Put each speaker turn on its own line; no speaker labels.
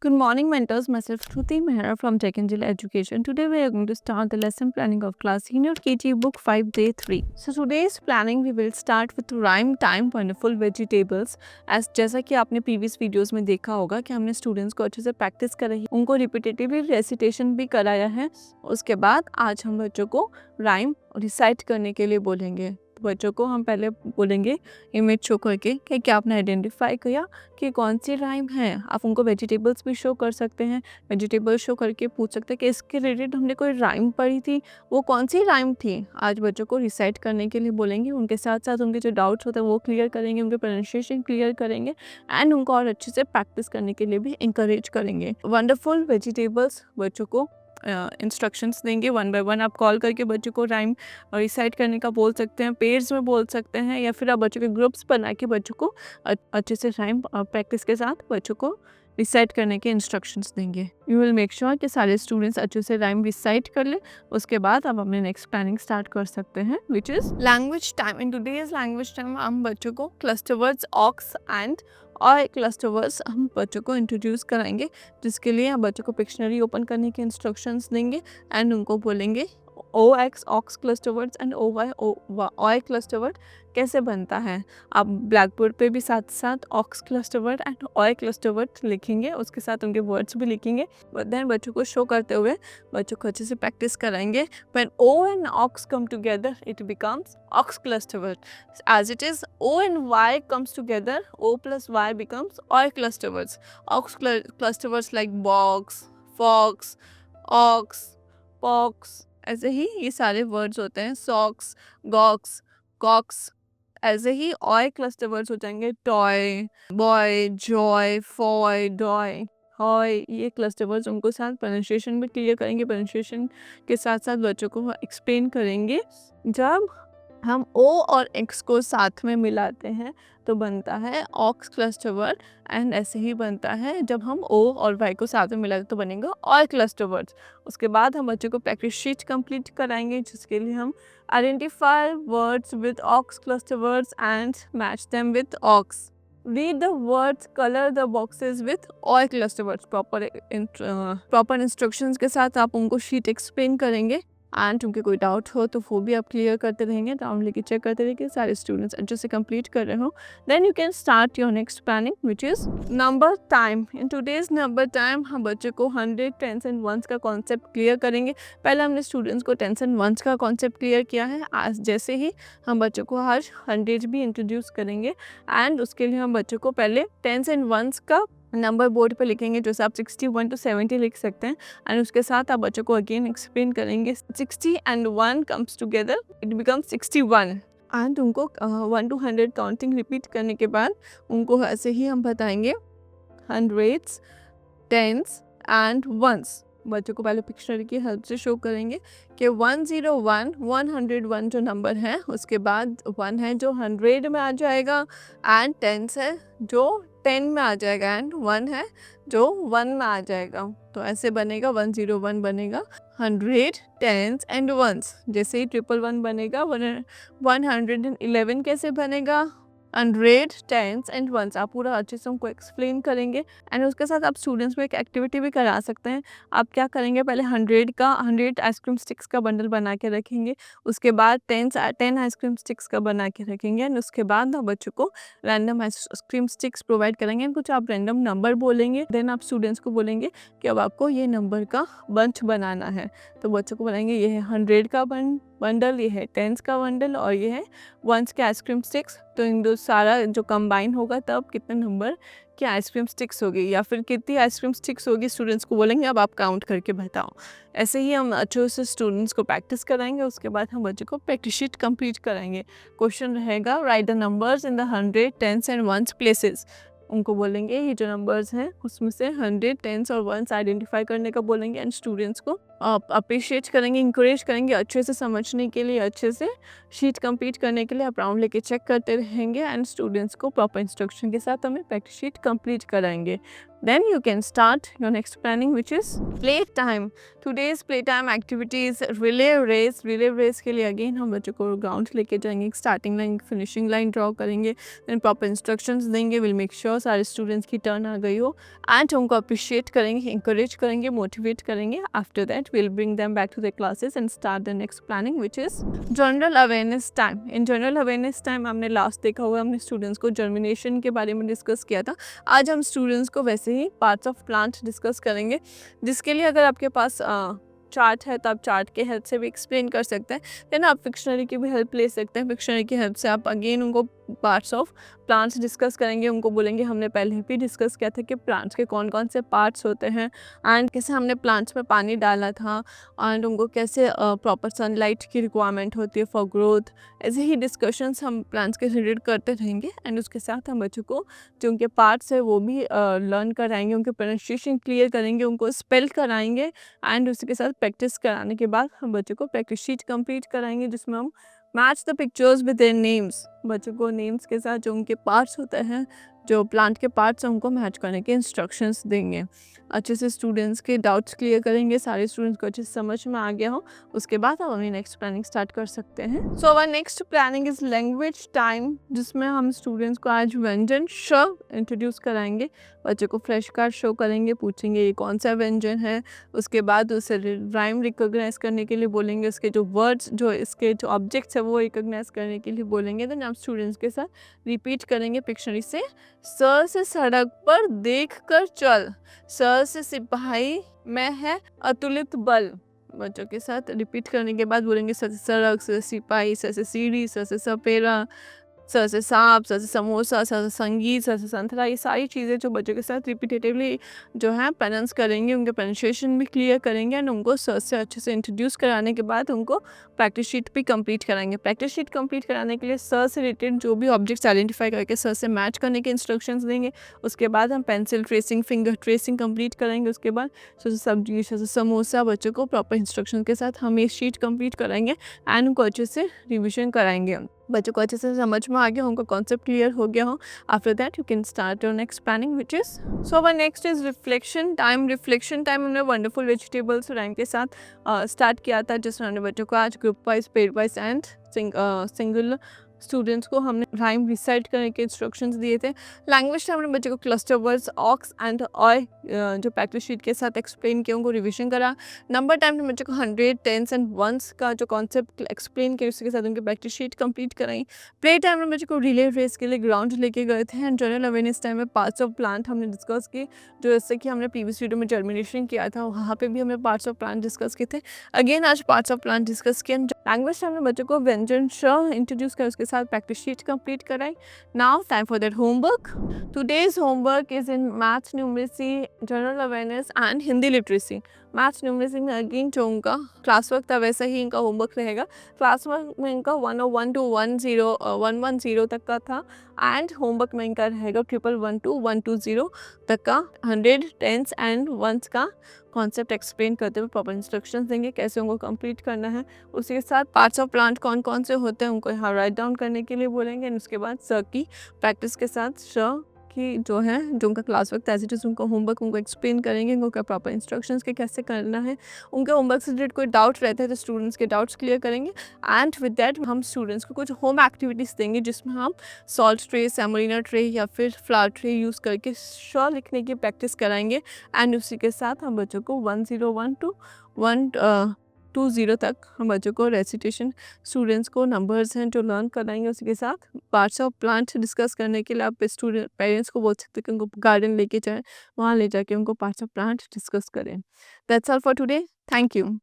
Good morning, mentors. Myself, Shruti Mehra from Tech Angel Education. Today, we are going to start the lesson planning of class Senior KG Book 5, Day 3. So, today's planning, we will start with rhyme time wonderful vegetables. As जैसा कि आपने previous videos में देखा होगा कि हमने students को अच्छे से practice कराई, उनको repetitively recitation भी कराया है. उसके बाद आज हम बच्चों को rhyme recite करने के लिए बोलेंगे. बच्चों को हम पहले बोलेंगे इमेज शो करके कि क्या आपने आइडेंटिफाई किया कि कौन सी राइम है. आप उनको वेजिटेबल्स भी शो कर सकते हैं. वेजिटेबल्स शो करके पूछ सकते हैं कि इसके रिलेटेड हमने कोई राइम पढ़ी थी, वो कौन सी राइम थी. आज बच्चों को रिसाइट करने के लिए बोलेंगे. उनके साथ साथ उनके जो डाउट्स होते हैं वो क्लियर करेंगे, उनके प्रोनाउंसिएशन क्लियर करेंगे एंड उनको और अच्छे से प्रैक्टिस करने के लिए भी इंकरेज करेंगे. वंडरफुल वेजिटेबल्स बच्चों को इंस्ट्रक्शंस देंगे. वन बाय वन आप कॉल करके बच्चों को राइम रिसाइट करने का बोल सकते हैं, पेयर्स में बोल सकते हैं, या फिर आप बच्चों के ग्रुप्स बना के बच्चों को अच्छे से राइम प्रैक्टिस के साथ बच्चों को रिसाइट करने के इंस्ट्रक्शंस देंगे. यू विल मेक श्योर कि सारे स्टूडेंट्स अच्छे से राइम रिसाइट कर ले. उसके बाद आप अपने नेक्स्ट प्लानिंग स्टार्ट कर सकते हैं, which is language time. In today's language time हम बच्चों को क्लस्टर वर्ड्स ऑक्स एंड और क्लस्टर वर्ड्स हम बच्चों को इंट्रोड्यूस कराएंगे, जिसके लिए हम बच्चों को पिक्शनरी ओपन करने के इंस्ट्रक्शंस देंगे एंड उनको बोलेंगे OX ox cluster words and OY OY cluster word कैसे बनता है. आप ब्लैक बोर्ड पे भी साथ साथ ox cluster word and OY cluster word लिखेंगे, उसके साथ उनके वर्ड्स भी लिखेंगे. देन बच्चों को शो करते हुए बच्चों को अच्छे से प्रैक्टिस कराएंगे. When O and Ox come together, it becomes ox cluster word. As it is, O and Y comes together, O plus Y becomes OY cluster words. Ox cluster words like box, fox, ox, pox. ऐसे ही ये सारे words होते हैं. Socks, गॉक्स, कॉक्स. ऐसे ही ऑय क्लस्टर वर्ड्स हो जाएंगे. टॉय, बॉय, जॉय, फॉय, डॉय, हॉय. ये क्लस्टर वर्ड्स उनको साथ प्रोनाउंसिएशन भी क्लियर करेंगे. प्रोनाउंसिएशन के साथ साथ बच्चों को एक्सप्लेन करेंगे. जब हम O और X को साथ में मिलाते हैं तो बनता है ऑक्स क्लस्टर वर्ड एंड ऐसे ही बनता है जब हम O और Y को साथ में मिलाते तो बनेगा ऑय क्लस्टर वर्ड्स. उसके बाद हम बच्चों को प्रैक्टिस शीट कंप्लीट कराएंगे, जिसके लिए हम identify words with ox cluster words and match them with ox. Read the words, color the boxes with all cluster words. Proper instructions के साथ आप उनको शीट एक्सप्लेन करेंगे एंड उनके कोई डाउट हो तो वो भी आप क्लियर करते रहेंगे. डाउन लेके चेक करते रहिए सारे स्टूडेंट्स अच्छे से कंप्लीट कर रहे हो. Then you can start your next planning, which is number time. In today's number time हम बच्चों को 100 टेंस एंड वंस का कॉन्सेप्ट क्लियर करेंगे. पहले हमने स्टूडेंट्स को टेंस एंड वंस का कॉन्सेप्ट क्लियर किया है. आज जैसे ही हम बच्चों को आज 100 भी इंट्रोड्यूस करेंगे एंड उसके लिए हम बच्चों को पहले टेंस एंड वंस का नंबर बोर्ड पे लिखेंगे, जो आप 61 to 70 लिख सकते हैं. एंड उसके साथ आप बच्चों को अगेन एक्सप्लेन करेंगे 60 and 1 comes together, it becomes 61. And उनको 1 to 100 काउंटिंग रिपीट करने के बाद उनको ऐसे ही हम बताएंगे हंड्रेड्स, टेंस एंड वंस. बच्चों को पहले पिक्चर की हेल्प से शो करेंगे कि 101 101 जो नंबर है, उसके बाद 1 है जो 100 में आ जाएगा एंड टेंस है जो 10 में आ जाएगा एंड 1 है जो 1 में आ जाएगा. तो ऐसे बनेगा 101 बनेगा 100 टेंस एंड वंस. जैसे ही 111 बनेगा 111 कैसे बनेगा 100 टेंस एंड वंस. आप पूरा अच्छे से उनको एक्सप्लेन करेंगे एंड उसके साथ आप स्टूडेंट्स को एक एक्टिविटी भी करा सकते हैं. आप क्या करेंगे, पहले 100 आइसक्रीम स्टिक्स का बंडल बना के रखेंगे. उसके बाद 10 आइसक्रीम स्टिक्स का बना के रखेंगे एंड उसके बाद आप बच्चों को रैंडम आइसक्रीम स्टिक्स प्रोवाइड करेंगे. कुछ आप रैंडम नंबर बोलेंगे. देन आप स्टूडेंट्स को बोलेंगे कि अब आपको ये नंबर का बंच बनाना है. तो बच्चों को बोलेंगे ये है 100 का बंडल, ये है टेंस का बंडल और ये है वंस के आइसक्रीम स्टिक्स. तो इन दो सारा जो कंबाइन होगा तब कितने नंबर की आइसक्रीम स्टिक्स होगी या फिर कितनी आइसक्रीम स्टिक्स होगी, स्टूडेंट्स को बोलेंगे अब आप काउंट करके बताओ. ऐसे ही हम अच्छे से स्टूडेंट्स को प्रैक्टिस कराएंगे. उसके बाद हम बच्चों को प्रैक्टिस शीट कंप्लीट कराएंगे. क्वेश्चन रहेगा write the numbers in the 100 tens and ones places. उनको बोलेंगे ये जो नंबर्स हैं उसमें से 100 टेंस और वंस आइडेंटिफाई करने का बोलेंगे एंड स्टूडेंट्स को अप्रिशिएट करेंगे, इंकरेज करेंगे अच्छे से समझने के लिए, अच्छे से शीट कंप्लीट करने के लिए. आप राउंड लेके चेक करते रहेंगे एंड स्टूडेंट्स को प्रॉपर इंस्ट्रक्शन के साथ हमें प्रैक्टिस शीट कंप्लीट कराएंगे. Then you can start your next planning, which is playtime. Today's playtime activities relay race. Relay race के लिए अगेन हम बच्चों को ग्राउंड लेके जाएंगे, starting line finishing line draw करेंगे, देन प्रॉपर इंस्ट्रक्शंस देंगे, विल मेक श्योर सारे स्टूडेंट्स की टर्न आ गई हो एंड उनको अप्रिशिएट करेंगे, इंकरेज करेंगे, मोटिवेट करेंगे. After that will bring them back to the classes and start the next planning, which is general awareness time. In general awareness time हमने last देखा हुआ, हमने स्टूडेंट्स को जर्मिनेशन के बारे में डिस्कस किया था. आज हम स्टूडेंट्स को वैसे ही पार्ट्स ऑफ प्लांट डिस्कस करेंगे, जिसके लिए अगर आपके पास चार्ट है तो आप चार्ट के हेल्प से भी एक्सप्लेन कर सकते हैं. देन आप फिक्शनरी की भी हेल्प ले सकते हैं. फिक्शनरी की हेल्प से आप अगेन उनको पार्ट्स ऑफ प्लांट्स डिस्कस करेंगे, उनको बोलेंगे हमने पहले भी डिस्कस किया था कि प्लांट्स के कौन कौन से पार्ट्स होते हैं एंड कैसे हमने प्लांट्स में पानी डाला था एंड उनको कैसे प्रॉपर सनलाइट की रिक्वायरमेंट होती है फॉर ग्रोथ. ऐसे ही डिस्कशंस हम प्लांट्स के रिलेटेड करते रहेंगे एंड उसके साथ हम बच्चों को जो उनके पार्ट्स है वो भी लर्न कराएंगे, उनके प्रोनाउंसिएशन क्लियर करेंगे, उनको स्पेल कराएंगे एंड उसके साथ प्रैक्टिस कराने के बाद हम बच्चों को प्रैक्टिस शीट कंप्लीट कराएंगे, जिसमें हम match the pictures with their names. बच्चों को नेम्स के साथ जो उनके पार्ट्स होते हैं, जो प्लांट के पार्ट्स हैं, उनको मैच करने के इंस्ट्रक्शंस देंगे. अच्छे से स्टूडेंट्स के डाउट्स क्लियर करेंगे, सारे स्टूडेंट्स को अच्छे से समझ में आ गया हो, उसके बाद हम अपनी नेक्स्ट प्लानिंग स्टार्ट कर सकते हैं. So our next planning is language time, जिसमें हम स्टूडेंट्स को आज व्यंजन श इंट्रोड्यूस कराएंगे. बच्चों को फ्लैश कार्ड शो करेंगे, पूछेंगे ये कौन सा व्यंजन है, उसके बाद उसे राइम रिकॉग्नाइज करने के लिए बोलेंगे, उसके जो वर्ड्स, जो इसके जो ऑब्जेक्ट्स है वो रिकॉग्नाइज करने के लिए बोलेंगे. देन आप स्टूडेंट्स के साथ रिपीट करेंगे पिक्शनरी से. सर से सड़क पर देख कर चल, सर से सिपाही में है अतुलित बल. बच्चों के साथ रिपीट करने के बाद बोलेंगे सर से सड़क, सर से सिपाही, सर से सीढ़ी, सर से सपेरा, सर से सांप, सर से समोसा, सर से संगीत, सर से संतरा. ये सारी चीज़ें जो बच्चों के साथ रिपीटेटिवली जो है प्रोनाउंस करेंगे, उनके प्रोनाउंसिएशन भी क्लियर करेंगे एंड उनको सर से अच्छे से इंट्रोड्यूस कराने के बाद उनको प्रैक्टिस शीट भी कंप्लीट कराएंगे. प्रैक्टिस शीट कंप्लीट कराने के लिए सर से रिलेटेड जो भी ऑब्जेक्ट्स आइडेंटिफाई करके सर से मैच करने के इंस्ट्रक्शंस देंगे. उसके बाद हम pencil tracing, finger tracing complete करेंगे. उसके बाद सर से सब्जी, सर से समोसा, बच्चों को प्रॉपर इंस्ट्रक्शन के साथ हम ये शीट कंप्लीट कराएंगे एंड उनको अच्छे से रिविजन कराएंगे. बच्चों को अच्छे से समझ में आ गया, उनको कॉन्सेप्ट क्लियर हो गया हो. After that you can start your next planning, which is so our next is reflection time. Reflection time हमने वंडरफुल वेजिटेबल्स राइम के साथ स्टार्ट किया था, जिसमें हमने बच्चों को आज group wise, pair wise and single students को हमने राइम रिसाइट करने के इंस्ट्रक्शंस दिए थे. लैंग्वेज टाइम हमने बच्चों को cluster words ox and oy जो प्रैक्टिस शीट के साथ एक्सप्लेन किया, उनको रिविजन करा. नंबर टाइम में बच्चों को 100, 10s एंड 1s का जो कॉन्सेप्ट एक्सप्लेन किया, उसके साथ उनकी प्रैक्टिस शीट कंप्लीट कराई. प्ले टाइम में बच्चों को रिले रेस के लिए ग्राउंड लेके गए थे एंड जनरल अवेयरनेस टाइम में पार्ट्स ऑफ प्लांट हमने डिस्कस की, जो जैसे कि हमने प्रीवियस वीडियो में जर्मिनेशन किया था, वहाँ पे भी हमने पार्ट्स ऑफ प्लांट डिस्कस किए थे. अगेन आज पार्ट्स ऑफ प्लांट डिस्कस किए. लैंग्वेज टाइम में बच्चों को व्यंजन श इंट्रोड्यूस कर उसके साथ प्रैक्टिस शीट कंप्लीट कराई. Now time for that homework. Today's homework is in maths, numeracy, general awareness and Hindi literacy. Maths numeracy में अगेन जो उनका क्लास वर्क था वैसा ही इनका होमवर्क रहेगा. क्लास वर्क में इनका 101 to 110 तक का था एंड होमवर्क में इनका रहेगा 111 to 120 तक का 100, 10s एंड 1s का कॉन्सेप्ट एक्सप्लेन करते हुए प्रॉपर इंस्ट्रक्शंस देंगे कैसे उनको कंप्लीट करना है. उसके साथ पार्ट्स ऑफ प्लांट कौन कौन से होते हैं उनको यहाँ राइट डाउन करने के लिए बोलेंगे. उसके बाद स की प्रैक्टिस के साथ श की जो है, जो उनका class work as it is उनका होमवर्क उनको एक्सप्लेन करेंगे, उनको प्रॉपर इंस्ट्रक्शंस के कैसे करना है. उनके होमवर्क से रिलेटेड कोई डाउट रहता है तो स्टूडेंट्स के डाउट्स क्लियर करेंगे एंड विद दैट हम स्टूडेंट्स को कुछ होम एक्टिविटीज़ देंगे, जिसमें हम सॉल्ट ट्रे, सेमोलिना ट्रे या फिर फ्लावर ट्रे यूज़ करके श लिखने की प्रैक्टिस कराएंगे एंड उसी के साथ हम बच्चों को 101 to 120 तक हम बच्चों को रेसिटेशन, स्टूडेंट्स को नंबर्स हैं जो लर्न कराएंगे. उसी के साथ पार्ट्स ऑफ प्लांट डिस्कस करने के लिए आप स्टूडेंट पेरेंट्स को बोल सकते हैं कि उनको गार्डन लेके जाएं, वहाँ ले जाके उनको पार्ट्स ऑफ प्लांट डिस्कस करें. That's all for today. Thank you.